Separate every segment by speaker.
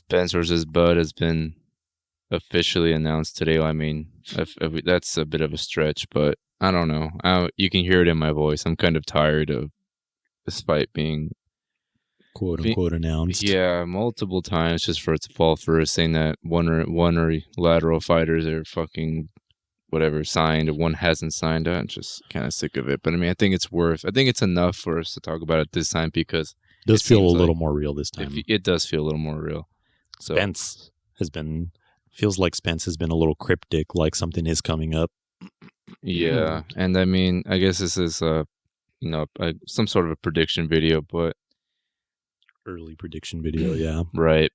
Speaker 1: Spence versus Bud has been officially announced today. I mean, that's a bit of a stretch, but I don't know. You can hear it in my voice. I'm kind of tired of this fight being
Speaker 2: quote unquote announced.
Speaker 1: Yeah, multiple times just for it to fall through, saying that one or lateral fighters are fucking whatever signed, one hasn't signed. I'm just kind of sick of it. But I mean, I think it's enough for us to talk about it this time because
Speaker 2: it does feel a little more real this time.
Speaker 1: It does feel a little more real. So,
Speaker 2: Spence feels like Spence has been a little cryptic, like something is coming up.
Speaker 1: Yeah, and I mean, I guess this is some sort of a prediction video, but
Speaker 2: early prediction video, yeah,
Speaker 1: right.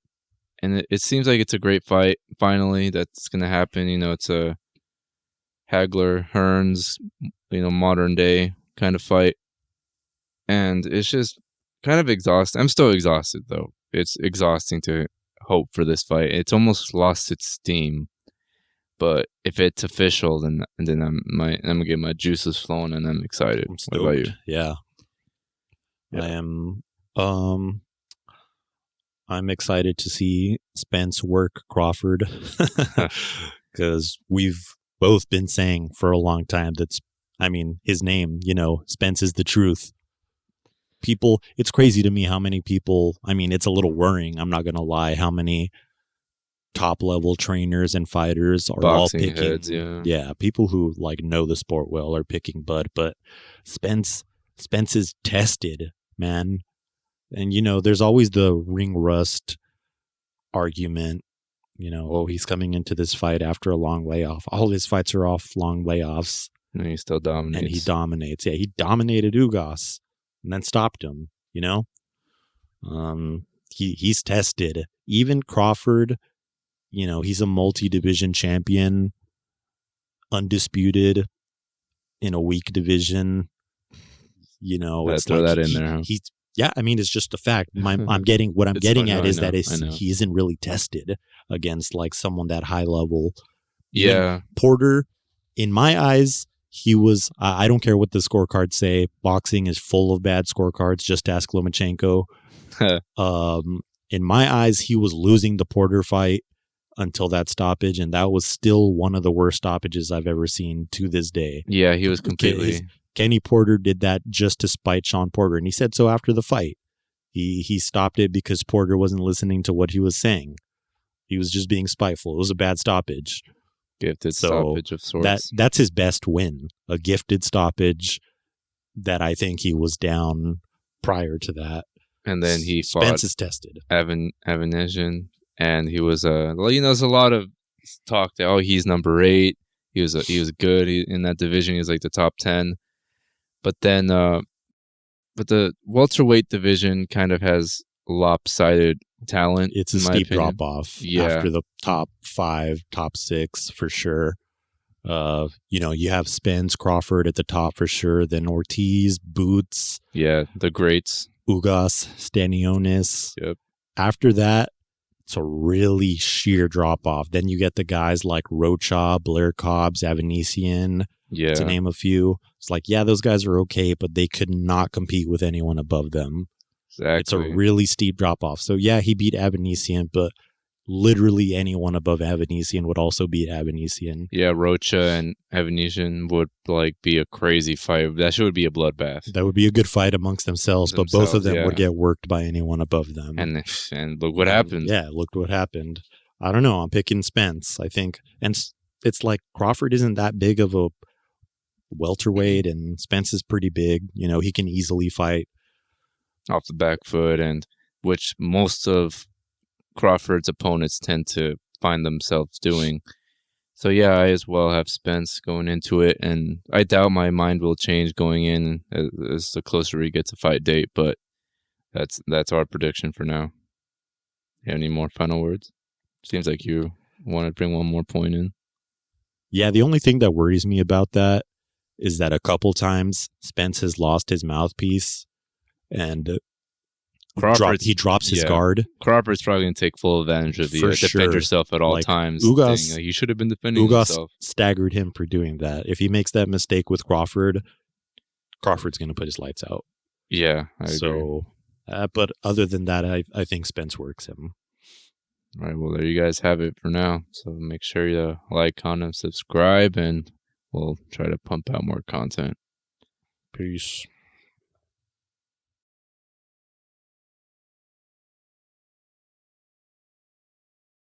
Speaker 1: And it seems like it's a great fight. Finally, that's gonna happen. It's a Hagler Hearns, modern day kind of fight, and it's just kind of exhausting. I'm still exhausted though. It's exhausting to hope for this fight. It's almost lost its steam. But if it's official, then I'm gonna get my juices flowing, and I'm excited. What about you?
Speaker 2: Yeah, I am. I'm excited to see Spence work Crawford because we've both been saying for a long time his name. Spence is the truth. People, it's crazy to me how many people. It's a little worrying. I'm not gonna lie. How many top level trainers and fighters are
Speaker 1: Boxing
Speaker 2: all picking
Speaker 1: heads,
Speaker 2: yeah, people who know the sport well are picking Bud, but Spence is tested, man. And there's always the ring rust argument, he's coming into this fight after a long layoff. All his fights are off long layoffs,
Speaker 1: and he still dominates.
Speaker 2: And he dominates. Yeah, he dominated Ugas and then stopped him, he's tested. Even Crawford, he's a multi-division champion, undisputed in a weak division.
Speaker 1: Let's throw that in there.
Speaker 2: Yeah, it's just a fact. I'm getting that he isn't really tested against someone that high level.
Speaker 1: Yeah,
Speaker 2: Porter, in my eyes, he was. I don't care what the scorecards say. Boxing is full of bad scorecards. Just ask Lomachenko. In my eyes, he was losing the Porter fight until that stoppage, and that was still one of the worst stoppages I've ever seen to this day.
Speaker 1: Yeah, he was completely...
Speaker 2: Kenny Porter did that just to spite Sean Porter, and he said so after the fight. He stopped it because Porter wasn't listening to what he was saying. He was just being spiteful. It was a bad stoppage.
Speaker 1: Gifted stoppage of sorts.
Speaker 2: That's his best win, a gifted stoppage that I think he was down prior to that.
Speaker 1: And then he fought
Speaker 2: Spence is tested.
Speaker 1: Avanesian. And he was there's a lot of talk that he's number 8. He was good in that division. He was like the top 10. But then but the welterweight division kind of has lopsided talent.
Speaker 2: It's a steep drop off after the top 5, top 6 for sure. You have Spence, Crawford at the top for sure. Then Ortiz, Boots.
Speaker 1: Yeah, the greats.
Speaker 2: Ugas, Stanionis.
Speaker 1: Yep.
Speaker 2: After that, it's a really sheer drop off. Then you get the guys like Rocha, Blair Cobbs, Avanesian, to name a few. It's those guys are okay, but they could not compete with anyone above them.
Speaker 1: Exactly.
Speaker 2: It's a really steep drop off. So he beat Avanesian, but literally anyone above Avanesian would also beat Avanesian.
Speaker 1: Yeah, Rocha and Avanesian would be a crazy fight. That would be a bloodbath.
Speaker 2: That would be a good fight amongst themselves, but both of them would get worked by anyone above them.
Speaker 1: And look what happened.
Speaker 2: Yeah, look what happened. I don't know. I'm picking Spence, I think. And it's Crawford isn't that big of a welterweight, and Spence is pretty big. He can easily fight
Speaker 1: off the back foot, and which most of Crawford's opponents tend to find themselves doing. So I as well have Spence going into it, and I doubt my mind will change going in as the closer we get to fight date, but that's our prediction for now. You have any more final words? Seems like you want to bring one more point in.
Speaker 2: Yeah, the only thing that worries me about that is that a couple times Spence has lost his mouthpiece and he drops his guard.
Speaker 1: Crawford's probably going to take full advantage of the defend yourself at all times.
Speaker 2: Ugas,
Speaker 1: he should have been defending himself.
Speaker 2: Staggered him for doing that. If he makes that mistake with Crawford's going to put his lights out.
Speaker 1: Yeah, I agree.
Speaker 2: But other than that, I think Spence works him.
Speaker 1: All right, well, there you guys have it for now. So make sure you like, comment, subscribe, and we'll try to pump out more content.
Speaker 2: Peace.